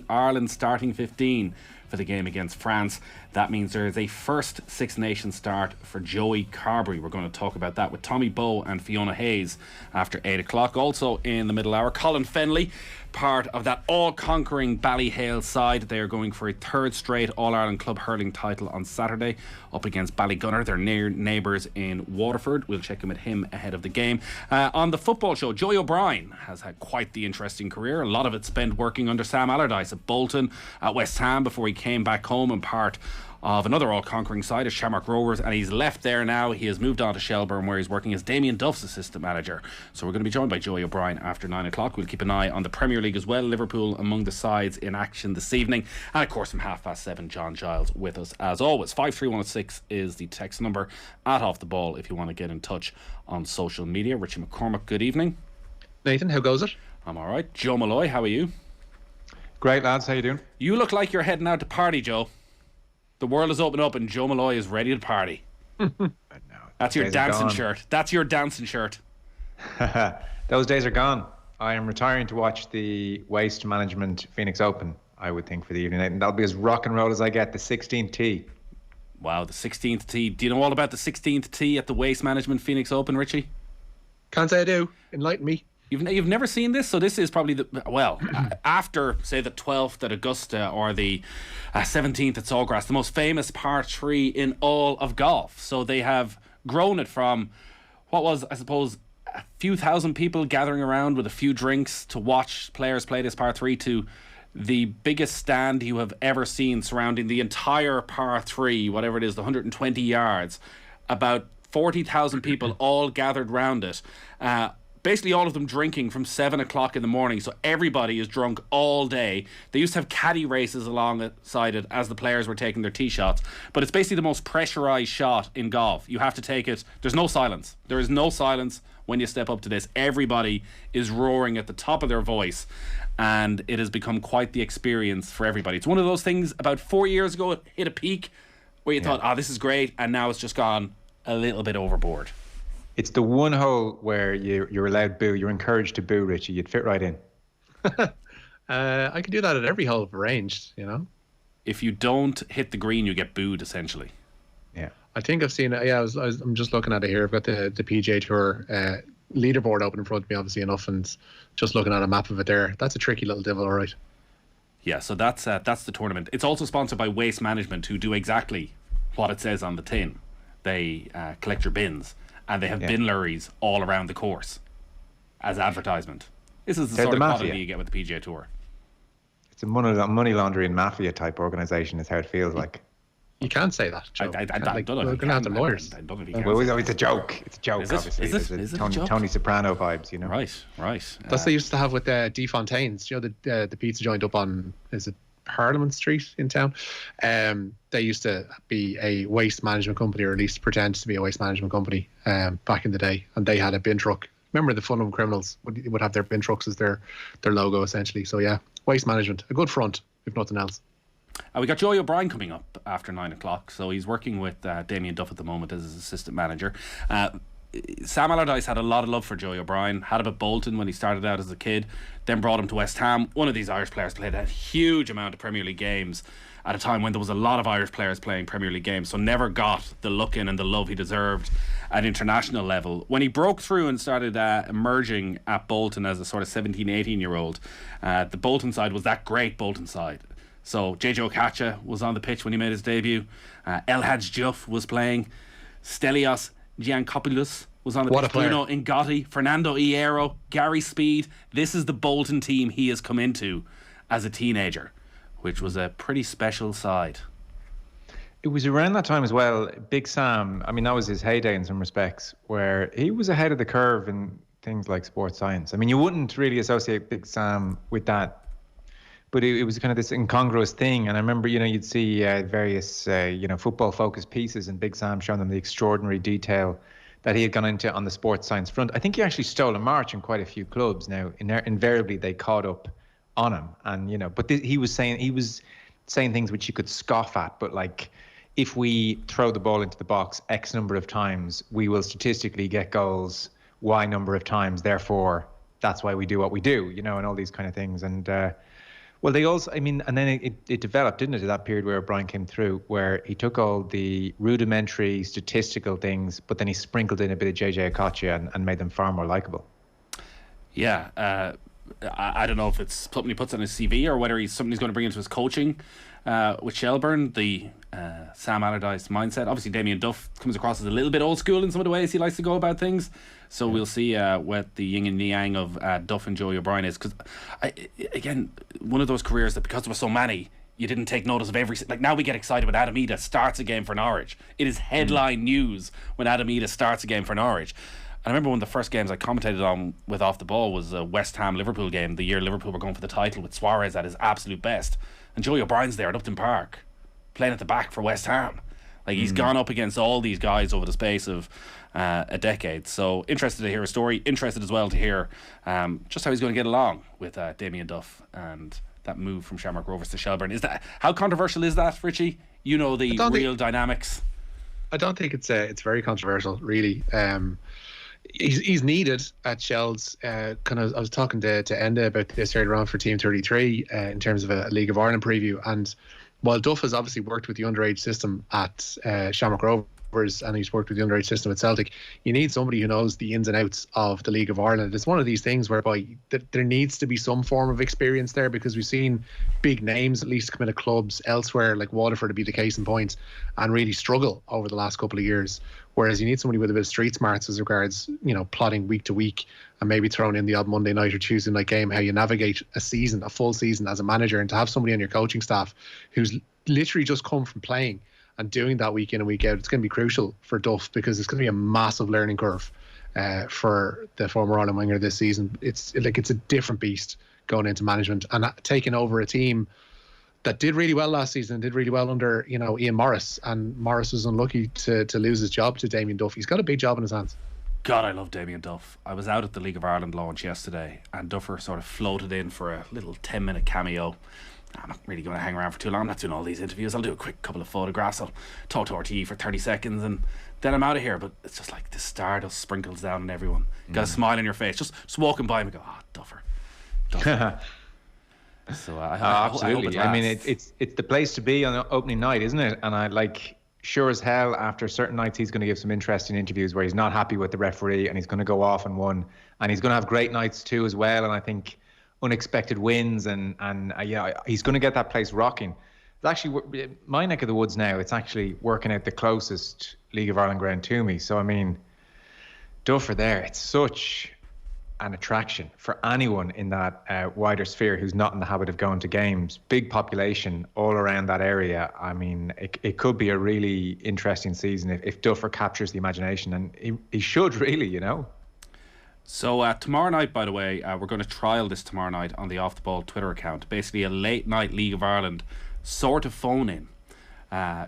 Ireland starting 15 for the game against France. That means there is a first Six Nations start for Joey Carberry. We're going to talk about that with Tommy Bowe and Fiona Hayes after 8 o'clock. Also in the middle hour, Colin Fennelly, part of that all-conquering Ballyhale side. They are going for a third straight All-Ireland Club hurling title on Saturday up against Ballygunner. They're near neighbours in Waterford. We'll check in with him ahead of the game. On the football show, Joey O'Brien has had quite the interesting career. A lot of it spent working under Sam Allardyce at Bolton, at West Ham, before he came back home and part of another all-conquering side, as Shamrock Rovers, and he's left there now. He has moved on to Shelbourne, where he's working as Damien Duff's assistant manager. So we're going to be joined by Joey O'Brien after 9 o'clock. We'll keep an eye on the Premier League as well. Liverpool among the sides in action this evening. And of course from 7:30, John Giles with us as always. 53106 is the text number at Off The Ball if you want to get in touch on social media. Richie McCormack, good evening. Nathan, how goes it? I'm alright. Joe Malloy, how are you? Great, lads. How you doing? You look like you're heading out to party, Joe. The world is opening up and Joe Malloy is ready to party. That's your dancing shirt. That's your dancing shirt. Those days are gone. I am retiring to watch the Waste Management Phoenix Open, I would think, for the evening. And that'll be as rock and roll as I get. The 16th tee. Wow, the 16th tee. Do you know all about the 16th tee at the Waste Management Phoenix Open, Richie? Can't say I do. Enlighten me. You've never seen this? So this is probably after, say, the 12th at Augusta or the 17th at Sawgrass, the most famous par 3 in all of golf. So they have grown it from what was, I suppose, a few thousand people gathering around with a few drinks to watch players play this par 3 to the biggest stand you have ever seen surrounding the entire par 3, whatever it is, the 120 yards. About 40,000 people all gathered round it. Basically all of them drinking from 7 o'clock in the morning, so everybody is drunk all day. They used to have caddy races alongside it as the players were taking their tee shots, but it's basically the most pressurised shot in golf. You have to take it. There's no silence. There is no silence when you step up to this. Everybody is roaring at the top of their voice, and it has become quite the experience for everybody. It's one of those things, about 4 years ago, it hit a peak where you thought, this is great, and now it's just gone a little bit overboard. It's the one hole where you're allowed boo. You're encouraged to boo, Richie. You'd fit right in. I could do that at every hole if arranged, you know. If you don't hit the green, you get booed, essentially. Yeah. I think I've seen it. Yeah, I'm just looking at it here. I've got the PGA Tour leaderboard open in front of me, obviously enough, and just looking at a map of it there. That's a tricky little devil, all right. Yeah, so that's the tournament. It's also sponsored by Waste Management, who do exactly what it says on the tin. They collect your bins. And they have bin lorries all around the course as advertisement. This is the sort of quality you get with the PGA Tour. It's a money laundering mafia type organisation is how it feels like. You can't say that, Joe. I don't know. We're going to have the lawyers. It's a joke. It's a joke, obviously. Is it a joke? Tony Soprano vibes, you know. Right. That's what they used to have with De Fontaine's. You know, the pizza joint up on, is it Parliament Street in town? They used to be a waste management company, or at least pretend to be a waste management company back in the day, and they had a bin truck. Remember the Fun of Criminals would have their bin trucks as their logo, essentially. So yeah, waste management, a good front if nothing else. We got Joey O'Brien coming up after 9 o'clock, so he's working with Damien Duff at the moment as his assistant manager. Sam Allardyce had a lot of love for Joey O'Brien, had him at Bolton when he started out as a kid, then brought him to West Ham. One of these Irish players played a huge amount of Premier League games at a time when there was a lot of Irish players playing Premier League games, so never got the look in and the love he deserved at international level. When he broke through and started emerging at Bolton as a sort of 17, 18-year-old, the Bolton side was that great Bolton side. So JJ Okocha was on the pitch when he made his debut. El Hadj Diouf was playing. Stelios Giancopoulos was on the pitch. Bruno Ingotti, Fernando Hierro, Gary Speed. This is the Bolton team he has come into as a teenager, which was a pretty special side. It was around that time as well, Big Sam, I mean, that was his heyday in some respects, where he was ahead of the curve in things like sports science. I mean, you wouldn't really associate Big Sam with that, but it was kind of this incongruous thing. And I remember, you'd see various, football-focused pieces, and Big Sam showing them the extraordinary detail that he had gone into on the sports science front. I think he actually stole a march in quite a few clubs. Now, invariably, they caught up on him. And, but he was saying things which you could scoff at, but like, if we throw the ball into the box X number of times, we will statistically get goals Y number of times. Therefore, that's why we do what we do, and all these kind of things. And Well, they also, I mean, and then it developed, didn't it, at that period where O'Brien came through, where he took all the rudimentary statistical things, but then he sprinkled in a bit of JJ Okocha and made them far more likable. Yeah, I don't know if it's something he puts on his CV or whether he's something he's going to bring into his coaching with Shelburne, the Sam Allardyce mindset. Obviously, Damien Duff comes across as a little bit old school in some of the ways he likes to go about things. So we'll see what the yin and yang of Duff and Joey O'Brien is. Because, again, one of those careers that because there were so many, you didn't take notice of every... Like, now we get excited when Adam Ida starts a game for Norwich. It is headline news when Adam Ida starts a game for Norwich. I remember one of the first games I commentated on with Off the Ball was a West Ham Liverpool game, the year Liverpool were going for the title with Suarez at his absolute best, and Joey O'Brien's there at Upton Park playing at the back for West Ham. Like, he's gone up against all these guys over the space of a decade. So interested to hear a story, interested as well to hear just how he's going to get along with Damien Duff and that move from Shamrock Rovers to Shelburne. Is that, how controversial is that, Richie? You know the real dynamics. I don't think it's very controversial, really. He's needed at Shels. I was talking to Enda about this earlier on for Team 33 in terms of a League of Ireland preview. And while Duff has obviously worked with the underage system at Shamrock Rovers and he's worked with the underage system at Celtic, you need somebody who knows the ins and outs of the League of Ireland. It's one of these things whereby there needs to be some form of experience there, because we've seen big names at least come into clubs elsewhere, like Waterford to be the case in point, and really struggle over the last couple of years. Whereas you need somebody with a bit of street smarts as regards, plotting week to week and maybe throwing in the odd Monday night or Tuesday night game, how you navigate a full season as a manager, and to have somebody on your coaching staff who's literally just come from playing and doing that week in and week out. It's going to be crucial for Duff, because it's going to be a massive learning curve for the former Ireland winger this season. It's a different beast going into management and taking over a team that did really well last season, did really well under Ian Morris, and Morris was unlucky to lose his job to Damien Duff. He's got a big job in his hands. God, I love Damien Duff. I was out at the League of Ireland launch yesterday, and Duffer sort of floated in for a little 10-minute cameo. I'm not really going to hang around for too long. I'm not doing all these interviews. I'll do a quick couple of photographs. I'll talk to RTE for 30 seconds and then I'm out of here. But it's just like the stardust sprinkles down on everyone. Got a smile on your face. Just walking by him and go, Duffer. So absolutely. I mean, it's the place to be on opening night, isn't it? And I sure as hell, after certain nights, he's going to give some interesting interviews where he's not happy with the referee and he's going to go off and one, and he's going to have great nights too as well. And I think unexpected wins and he's going to get that place rocking. It's actually my neck of the woods now. It's actually working out the closest League of Ireland ground to me. So I mean, Duffer there, it's such an attraction for anyone in that wider sphere who's not in the habit of going to games. Big population all around that area. I mean, it could be a really interesting season if Duffer captures the imagination, and he should really, So tomorrow night, by the way, we're going to trial this tomorrow night on the Off the Ball Twitter account. Basically a late night League of Ireland sort of phone in.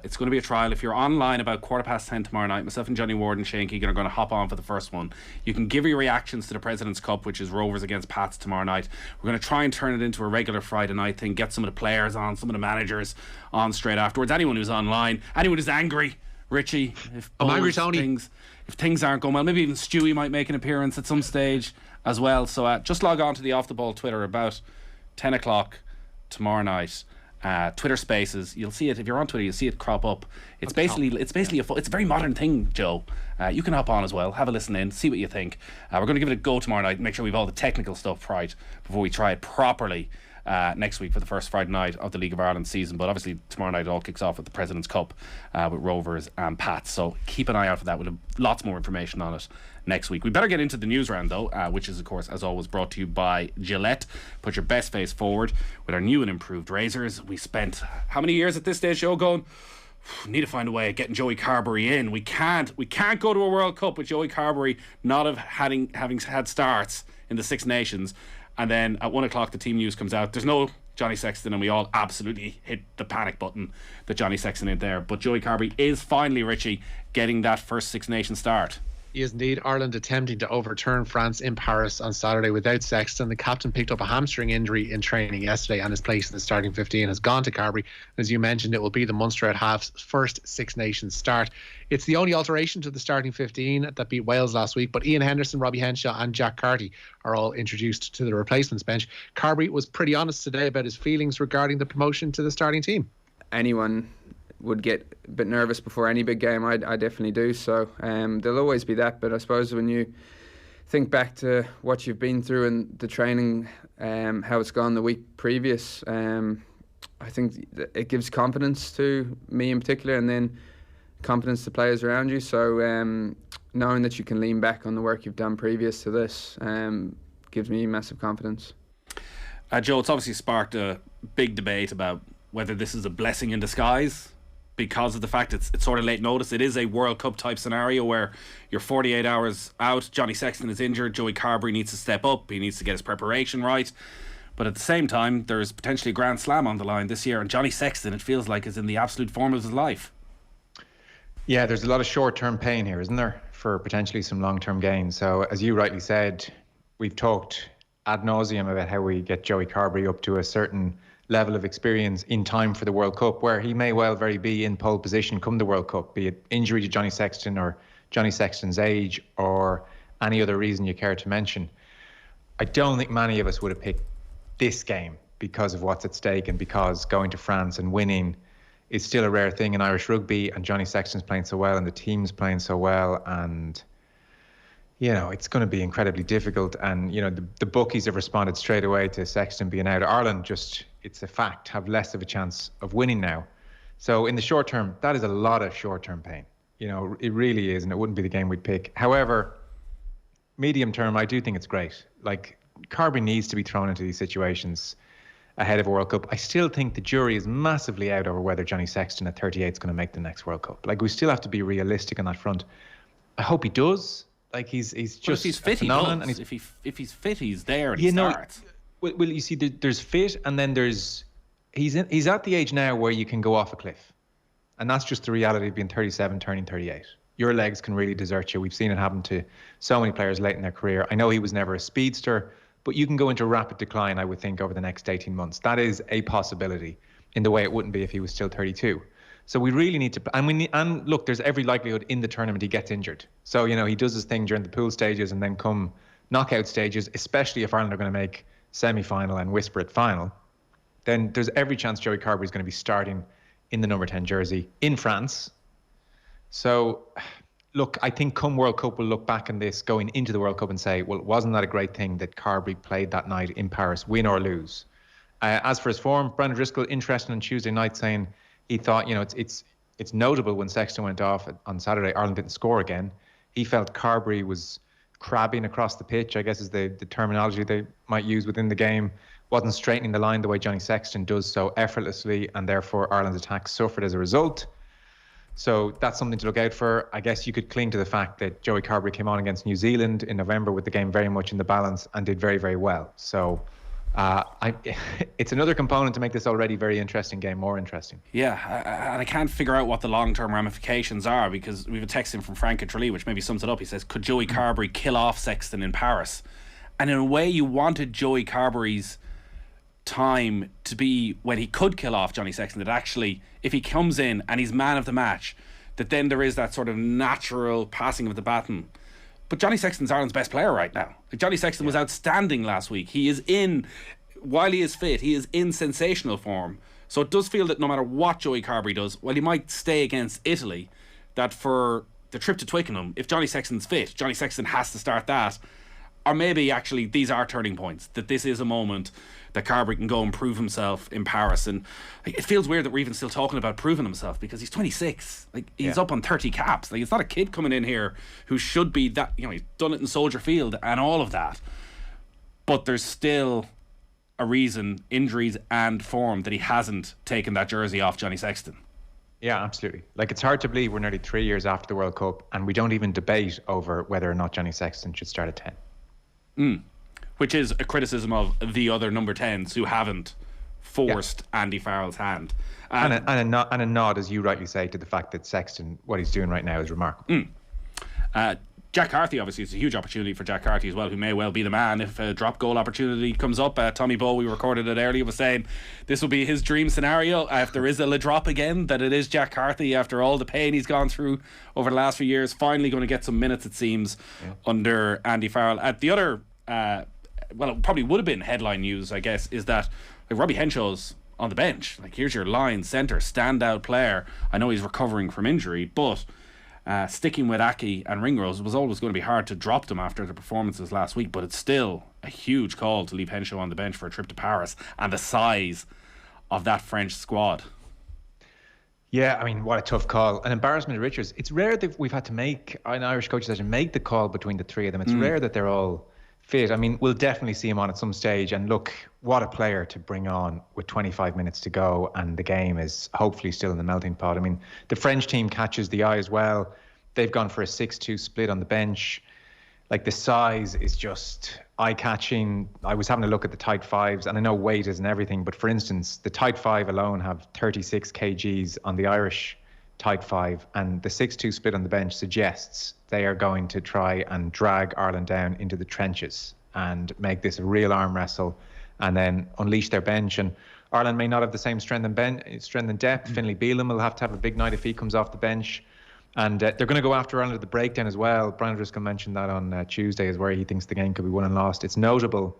It's going to be a trial. If you're online about 10:15 tomorrow night, myself and Johnny Ward and Shane Keegan are going to hop on for the first one. You can give your reactions to the President's Cup, which is Rovers against Pats tomorrow night. We're going to try and turn it into a regular Friday night thing, get some of the players on, some of the managers on straight afterwards. Anyone who's online, anyone who's angry, Richie, I'm angry, Tony. If things aren't going well, maybe even Stewie might make an appearance at some stage as well. So just log on to the Off the Ball Twitter about 10 o'clock tomorrow night. Twitter Spaces, you'll see it. If you're on Twitter, you'll see it crop up. It's basically it's a very modern thing, Joe. You can hop on as well, have a listen in, see what you think. We're going to give it a go tomorrow night, make sure we've all the technical stuff right before we try it properly next week for the first Friday night of the League of Ireland season. But obviously tomorrow night it all kicks off with the President's Cup with Rovers and Pats. So keep an eye out for that. We'll have lots more information on it next week. We better get into the news round though, which is of course as always brought to you by Gillette. Put your best face forward with our new and improved razors. We spent how many years at this stage, Joe, going, need to find a way of getting Joey Carberry in. We can't go to a World Cup with Joey Carberry not having had starts in the Six Nations. And then at 1 o'clock the team news comes out. There's no Johnny Sexton, and we all absolutely hit the panic button that Johnny Sexton ain't there. But Joey Carberry is finally, Richie, getting that first Six Nations start. Yes, indeed. Ireland attempting to overturn France in Paris on Saturday without Sexton. The captain picked up a hamstring injury in training yesterday, and his place in the starting 15 has gone to Carberry. As you mentioned, it will be the Munster at half's first Six Nations start. It's the only alteration to the starting 15 that beat Wales last week, but Ian Henderson, Robbie Henshaw and Jack Carty are all introduced to the replacements bench. Carberry was pretty honest today about his feelings regarding the promotion to the starting team. Anyone would get a bit nervous before any big game. I definitely do. So there'll always be that. But I suppose when you think back to what you've been through and the training, how it's gone the week previous, I think it gives confidence to me in particular, and then confidence to players around you. So knowing that you can lean back on the work you've done previous to this gives me massive confidence. Joe, it's obviously sparked a big debate about whether this is a blessing in disguise, because of the fact it's sort of late notice. It is a World Cup type scenario where you're 48 hours out. Johnny Sexton is injured. Joey Carberry needs to step up. He needs to get his preparation right. But at the same time, there's potentially a Grand Slam on the line this year, and Johnny Sexton, it feels like, is in the absolute form of his life. Yeah, there's a lot of short-term pain here, isn't there, for potentially some long-term gain. So as you rightly said, we've talked ad nauseum about how we get Joey Carberry up to a certain level of experience in time for the World Cup, where he may well very be in pole position come the World Cup, be it injury to Johnny Sexton or Johnny Sexton's age or any other reason you care to mention. I don't think many of us would have picked this game because of what's at stake, and because going to France and winning is still a rare thing in Irish rugby, and Johnny Sexton's playing so well and the team's playing so well, and it's going to be incredibly difficult. And the bookies have responded straight away to Sexton being out. Ireland, just, it's a fact, have less of a chance of winning now. So in the short term, that is a lot of short-term pain. It really is, and it wouldn't be the game we'd pick. However, medium term, I do think it's great. Like, Carberry needs to be thrown into these situations ahead of a World Cup. I still think the jury is massively out over whether Johnny Sexton at 38 is going to make the next World Cup. Like, we still have to be realistic on that front. I hope he does. Like, he's just, if he's fit, he does. And if he's fit, he's there and he starts. Well, you see, there's fit, and then he's at the age now where you can go off a cliff, and that's just the reality of being 37, turning 38. Your legs can really desert you. We've seen it happen to so many players late in their career. I know he was never a speedster, but you can go into rapid decline, I would think, over the next 18 months. That is a possibility in the way it wouldn't be if he was still 32. So we really need to, and look, there's every likelihood in the tournament he gets injured. So, he does his thing during the pool stages, and then come knockout stages, especially if Ireland are going to make semi-final and whisper at final, then there's every chance Joey Carberry is going to be starting in the number 10 jersey in France. So, look, I think come World Cup, we'll look back on this going into the World Cup and say, well, wasn't that a great thing that Carberry played that night in Paris, win or lose? As for his form, Brendan Driscoll, interesting on Tuesday night, saying he thought, it's notable when Sexton went off on Saturday, Ireland didn't score again. He felt Carberry was crabbing across the pitch, I guess is the terminology they might use within the game, wasn't straightening the line the way Johnny Sexton does so effortlessly, and therefore Ireland's attack suffered as a result. So that's something to look out for. I guess you could cling to the fact that Joey Carberry came on against New Zealand in November with the game very much in the balance and did very, very well. So it's another component to make this already very interesting game more interesting. Yeah, and I can't figure out what the long-term ramifications are, because we have a text in from Frank in Tralee which maybe sums it up. He says, could Joey Carberry kill off Sexton in Paris? And in a way, you wanted Joey Carberry's time to be when he could kill off Johnny Sexton, that actually, if he comes in and he's man of the match, that then there is that sort of natural passing of the baton. But Johnny Sexton's Ireland's best player right now. Like, Johnny Sexton was outstanding last week. He is while he is fit, he is in sensational form. So it does feel that no matter what Joey Carberry does, while he might stay against Italy, that for the trip to Twickenham, if Johnny Sexton's fit, Johnny Sexton has to start that. Or maybe actually these are turning points, that this is a moment that Carberry can go and prove himself in Paris. And it feels weird that we're even still talking about proving himself, because he's 26. Like, he's up on 30 caps. Like, it's not a kid coming in here who should be that, he's done it in Soldier Field and all of that. But there's still a reason, injuries and form, that he hasn't taken that jersey off Johnny Sexton. Yeah, absolutely. Like, it's hard to believe we're nearly 3 years after the World Cup and we don't even debate over whether or not Johnny Sexton should start at 10. Which is a criticism of the other number 10s who haven't forced Andy Farrell's hand. And a nod, as you rightly say, to the fact that Sexton, what he's doing right now, is remarkable. Jack Carthy, obviously, it's a huge opportunity for Jack Carthy as well, who may well be the man if a drop goal opportunity comes up. Tommy Bowe, we recorded it earlier, was saying this will be his dream scenario if there is a drop again, that it is Jack Carthy, after all the pain he's gone through over the last few years, finally going to get some minutes, it seems, under Andy Farrell. At the other, well, it probably would have been headline news, I guess, is that Robbie Henshaw's on the bench. Like, here's your line centre standout player. I know he's recovering from injury, but sticking with Aki and Ringrose, it was always going to be hard to drop them after the performances last week, but it's still a huge call to leave Henshaw on the bench for a trip to Paris and the size of that French squad. Yeah, I mean, what a tough call. An embarrassment of riches. It's rare that we've had to make an Irish coaching session make the call between the three of them. It's rare that they're all fit. I mean, we'll definitely see him on at some stage, and look, what a player to bring on with 25 minutes to go, and the game is hopefully still in the melting pot. I mean, the French team catches the eye as well. They've gone for a 6-2 split on the bench. Like, the size is just eye-catching. I was having a look at the tight fives, and I know weight isn't everything, but for instance, the tight five alone have 36 kgs on the Irish tight five, and the 6-2 split on the bench suggests they are going to try and drag Ireland down into the trenches and make this a real arm wrestle and then unleash their bench. And Ireland may not have the same strength and depth. Finlay Bealham will have to have a big night if he comes off the bench. And they're going to go after Ireland at the breakdown as well. Brian Driscoll mentioned that on Tuesday, is where he thinks the game could be won and lost. It's notable,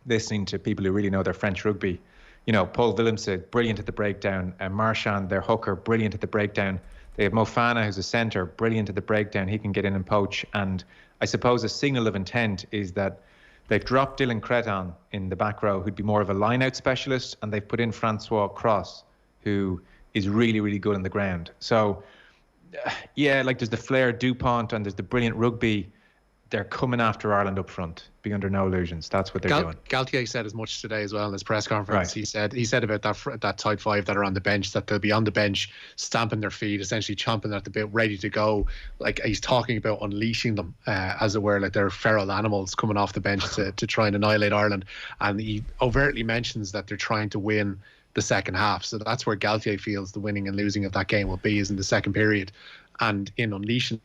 listening to people who really know their French rugby. You know, Paul Willemse, brilliant at the breakdown. Marchand, their hooker, brilliant at the breakdown. They have Mofana, who's a centre, brilliant at the breakdown. He can get in and poach. And I suppose a signal of intent is that they've dropped Dylan Creton in the back row, who'd be more of a line-out specialist, and they've put in Francois Cross, who is really, really good on the ground. So, yeah, like, there's the Flair Dupont and there's the brilliant rugby. They're coming after Ireland up front. Be under no illusions. That's what they're doing. Galtier said as much today as well in his press conference. Right. He said about that tight five that are on the bench, that they'll be on the bench stamping their feet, essentially chomping at the bit, ready to go. Like, he's talking about unleashing them, as it were, like they're feral animals coming off the bench to try and annihilate Ireland. And he overtly mentions that they're trying to win the second half. So that's where Galtier feels the winning and losing of that game will be, is in the second period. And in unleashing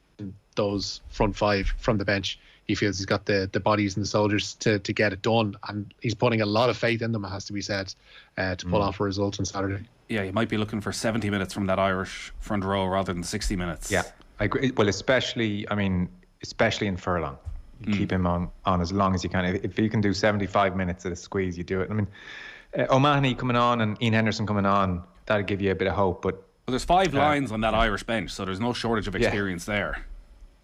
those front five from the bench, he feels he's got the bodies and the soldiers to get it done. And he's putting a lot of faith in them, it has to be said, to pull off a result on Saturday. Yeah, you might be looking for 70 minutes from that Irish front row rather than 60 minutes. Yeah, I agree. Well, especially in Furlong. You keep him on as long as you can. If you can do 75 minutes at a squeeze, you do it. I mean, O'Mahony coming on and Ian Henderson coming on, that'll give you a bit of hope. But well, there's 5 lines on that Irish bench, so there's no shortage of experience there.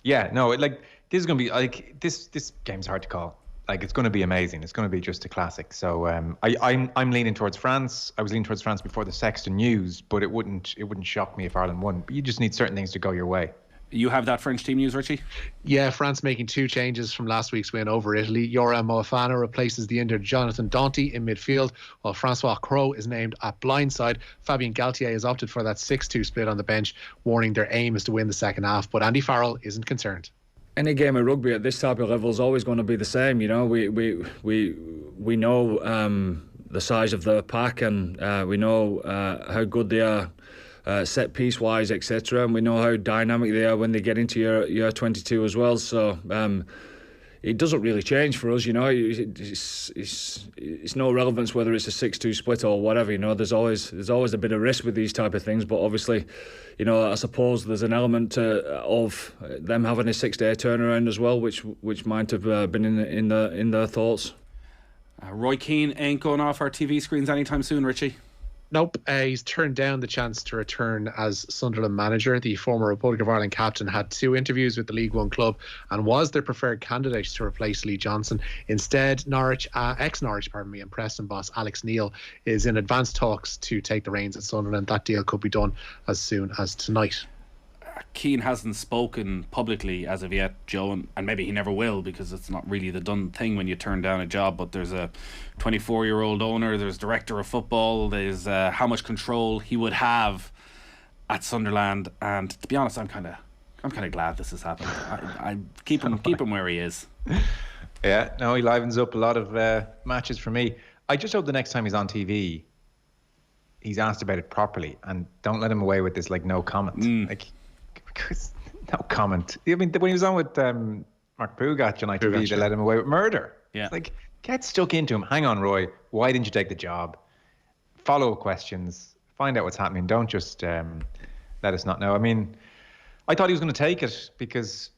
Yeah, no, like, this is going to be, like, this game's hard to call. Like, it's going to be amazing. It's going to be just a classic. So I'm leaning towards France. I was leaning towards France before the Sexton news, but it wouldn't shock me if Ireland won. But you just need certain things to go your way. You have that French team news, Richie? Yeah, France making 2 changes from last week's win over Italy. Yoram Moefana replaces the injured Jonathan Danty in midfield, while Francois Crowe is named at blindside. Fabien Galtier has opted for that 6-2 split on the bench, warning their aim is to win the second half. But Andy Farrell isn't concerned. Any game of rugby at this type of level is always going to be the same. You know, we know the size of the pack, and we know how good they are. Set piece wise, etc., and we know how dynamic they are when they get into your 22 as well. So it doesn't really change for us, you know. It's no relevance whether it's a 6-2 split or whatever. You know, there's always a bit of risk with these type of things, but obviously, you know, I suppose there's an element of them having a 6-day turnaround as well, which might have been in their thoughts. Roy Keane ain't going off our TV screens anytime soon, Richie. Nope, he's turned down the chance to return as Sunderland manager. The former Republic of Ireland captain had 2 interviews with the League One club and was their preferred candidate to replace Lee Johnson. Instead, ex-Norwich, and Preston boss Alex Neil is in advanced talks to take the reins at Sunderland. That deal could be done as soon as tonight. Keane hasn't spoken publicly as of yet, Joe, and maybe he never will, because it's not really the done thing when you turn down a job. But there's a 24-year-old owner, there's director of football, there's how much control he would have at Sunderland. And to be honest, I'm kind of glad this has happened. I keep him where he is. Yeah, no, he livens up a lot of matches for me. I just hope the next time he's on TV, he's asked about it properly, and don't let him away with this like no comment. Like, because No comment. I mean, when he was on with Mark Pugac on ITV, they let him away with murder. Yeah. It's like, get stuck into him. Hang on, Roy. Why didn't you take the job? Follow-up questions. Find out what's happening. Don't just let us not know. I mean, I thought he was going to take it because,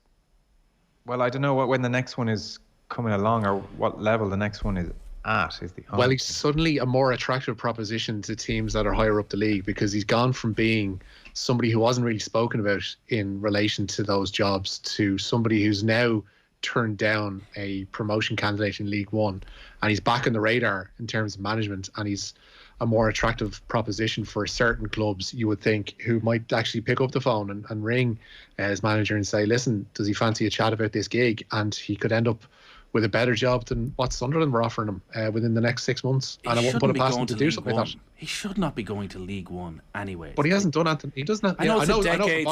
well, I don't know when the next one is coming along or what level the next one is at. Well, he's suddenly a more attractive proposition to teams that are higher up the league because he's gone from being somebody who wasn't really spoken about in relation to those jobs to somebody who's now turned down a promotion candidate in League One, and he's back on the radar in terms of management, and he's a more attractive proposition for certain clubs, you would think, who might actually pick up the phone and ring his manager and say, listen, does he fancy a chat about this gig? And he could end up with a better job than what Sunderland were offering him within the next 6 months. And I won't put it past him to do something like that. He should not be going to League One anyway. But he hasn't done anything. He doesn't. I know it's a decade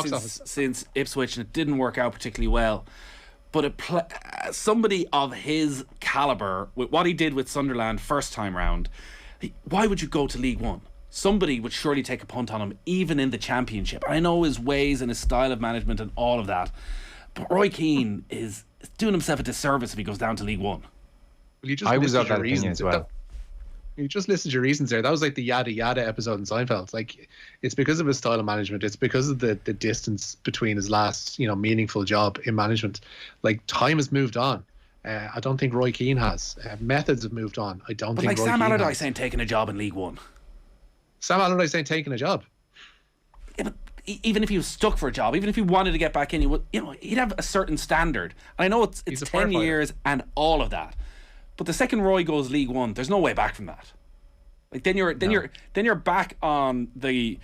since Ipswich, and it didn't work out particularly well. But somebody of his calibre, with what he did with Sunderland first time round, why would you go to League One? Somebody would surely take a punt on him, even in the Championship. I know his ways and his style of management and all of that, but Roy Keane is doing himself a disservice if he goes down to League One. Well, you just I was of that opinion as well. You just listened to your reasons there. That was like the yada yada episode in Seinfeld. Like, it's because of his style of management. It's because of the distance between his last, meaningful job in management. Like, time has moved on. I don't think Roy Keane has. Methods have moved on. I don't think Roy Keane has. But like Sam Allardyce ain't taking a job in League One. Sam Allardyce ain't taking a job. Yeah, but even if he was stuck for a job, even if he wanted to get back in, he'd have a certain standard. And I know it's 10 years and all of that. But the second Roy goes League One, there's no way back from that. Like then you're back on the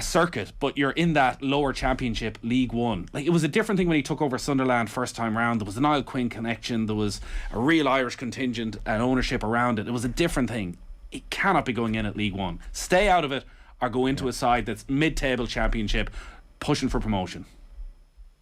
circuit, but you're in that lower Championship, League One. Like, it was a different thing when he took over Sunderland first time round. There was an Niall Quinn connection. There was a real Irish contingent and ownership around it. It was a different thing. He cannot be going in at League One. Stay out of it, or go into a side that's mid-table Championship, pushing for promotion.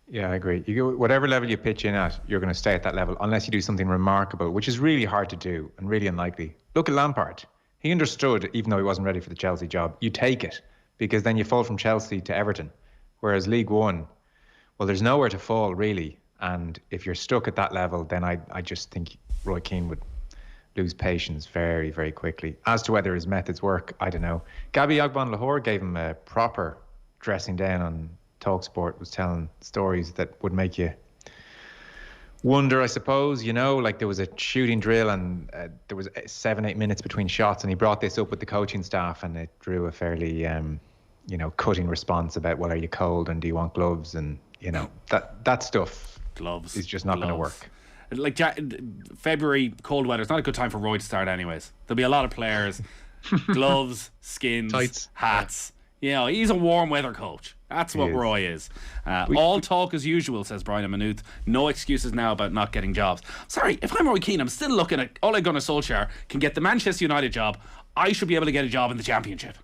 Yeah, I agree. You go whatever level you pitch in at, you're going to stay at that level unless you do something remarkable, which is really hard to do and really unlikely. Look at Lampard. He understood, even though he wasn't ready for the Chelsea job, you take it, because then you fall from Chelsea to Everton. Whereas League One, well, there's nowhere to fall really. And if you're stuck at that level, then I just think Roy Keane would lose patience very, very quickly. As to whether his methods work, I don't know. Gabby Ogbon-Lahore gave him a proper dressing down on TalkSport, was telling stories that would make you wonder, I suppose. Like there was a shooting drill and there was 7-8 minutes between shots, and he brought this up with the coaching staff, and it drew a fairly cutting response about, well, are you cold and do you want gloves, and that stuff gloves is just not going to work. Like February, cold weather, it's not a good time for Roy to start anyways. There'll be a lot of players, gloves, skins, tights, hats. He's a warm weather coach. That's what Roy is. All talk as usual, says Brian Maynooth. No excuses now about not getting jobs. Sorry, if I'm Roy Keane, I'm still looking at Ole Gunnar Solskjaer can get the Manchester United job. I should be able to get a job in the Championship.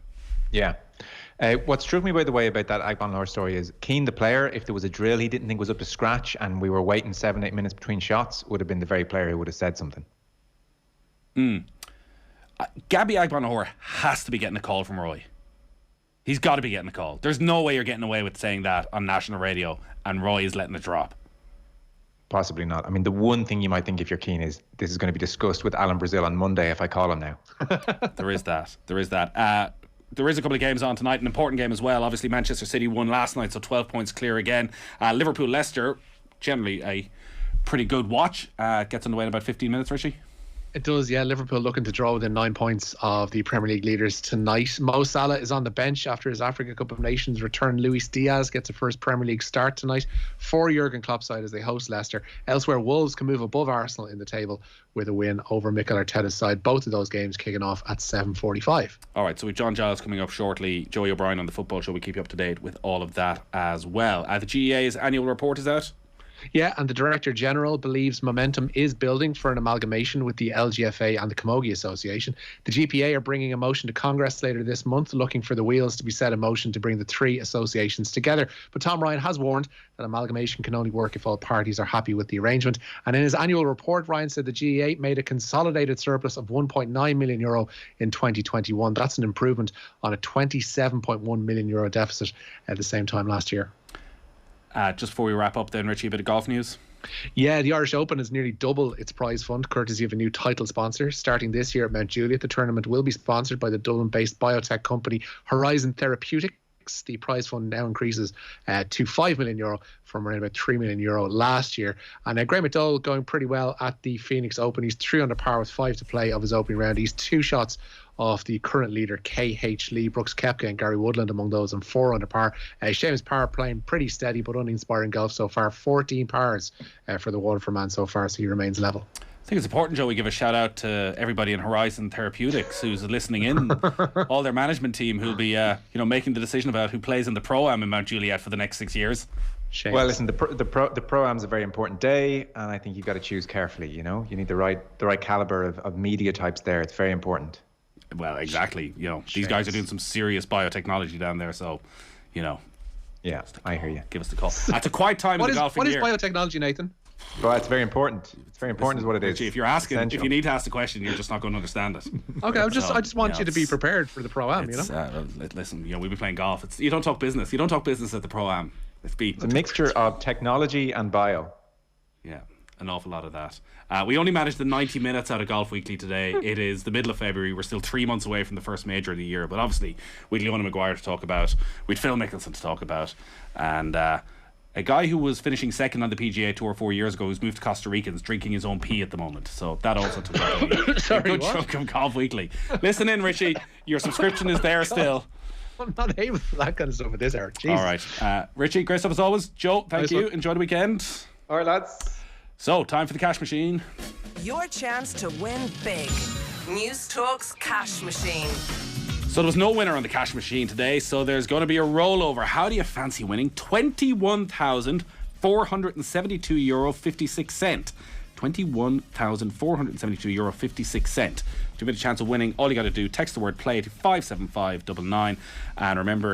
Yeah. What struck me, by the way, about that Ogbon-Lahore story is Keane, the player, if there was a drill he didn't think was up to scratch and we were waiting 7-8 minutes between shots, would have been the very player who would have said something. Gabby Ogbon-Lahore has to be getting a call from Roy. He's got to be getting a call. There's no way you're getting away with saying that on national radio and Roy is letting it drop. Possibly not. I mean, the one thing you might think if you're Keane is this is going to be discussed with Alan Brazil on Monday if I call him now. There is that. There is a couple of games on tonight, an important game as well. Obviously, Manchester City won last night, so 12 points clear again. Liverpool-Leicester, generally a pretty good watch. Gets underway in about 15 minutes, Richie. It does, yeah. Liverpool looking to draw within 9 points of the Premier League leaders tonight. Mo Salah is on the bench after his Africa Cup of Nations return. Luis Diaz gets a first Premier League start tonight for Jurgen Klopp's side as they host Leicester. Elsewhere, Wolves can move above Arsenal in the table with a win over Mikel Arteta's side. Both of those games kicking off at 7:45. All right, so with John Giles coming up shortly, Joey O'Brien on the Football Show. We keep you up to date with all of that as well. The GEA's annual report is out. Yeah, and the Director General believes momentum is building for an amalgamation with the LGFA and the Camogie Association. The GPA are bringing a motion to Congress later this month, looking for the wheels to be set in motion to bring the three associations together. But Tom Ryan has warned that amalgamation can only work if all parties are happy with the arrangement. And in his annual report, Ryan said the GEA made a consolidated surplus of €1.9 million in 2021. That's an improvement on a €27.1 million deficit at the same time last year. Just before we wrap up then, Richie, a bit of golf news. Yeah, the Irish Open has nearly doubled its prize fund, courtesy of a new title sponsor. Starting this year at Mount Juliet, the tournament will be sponsored by the Dublin-based biotech company Horizon Therapeutics. The prize fund now increases to €5 million from around about €3 million last year. And Graham McDowell going pretty well at the Phoenix Open. He's 3 under par with 5 to play of his opening round. He's 2 shots off the current leader KH Lee, Brooks Koepka and Gary Woodland among those, and 4 under par. Seamus Parr playing pretty steady but uninspiring golf so far. 14 pars for the Waterford man so far, so he remains level. I think it's important, Joe, we give a shout out to everybody in Horizon Therapeutics who's listening in, all their management team who'll be making the decision about who plays in the Pro-Am in Mount Juliet for the next 6 years. Shame. Well, listen, the Pro-Am's a very important day, and I think you've got to choose carefully. You need the right caliber of media types there. It's very important. Well, exactly. These guys are doing some serious biotechnology down there, so, Yeah, I hear you. give us the call. It's a quiet time in the golfing year. What is biotechnology, Nathan? Well, it's very important. It's very important, is what it is. Richie, if you're asking, Essential. if you need to ask the question, you're just not going to understand it. Okay, I just want you to be prepared for the Pro-Am, Listen, we'll be playing golf. You don't talk business. You don't talk business at the Pro-Am. It's a mixture of technology and bio. Yeah, an awful lot of that. We only managed the 90 minutes out of Golf Weekly today. It is the middle of February. We're still 3 months away from the first major of the year. But obviously, we'd Leona Maguire to talk about. We'd Phil Mickelson to talk about. And a guy who was finishing second on the PGA Tour 4 years ago, who's moved to Costa Rica and is drinking his own pee at the moment. So that also took up a good chunk of Golf Weekly. Listen in, Richie. Your subscription is there still. I'm not able for that kind of stuff at this hour. Jesus. All right. Richie, great stuff as always. Joe, thank you. Enjoy the weekend. All right, lads. So, time for the cash machine. Your chance to win big. News Talk's cash machine. So there was no winner on the cash machine today, so there's going to be a rollover. How do you fancy winning? €21,472.56. €21,472.56. To get a chance of winning, all you got to do, text the word play to 57599. And remember,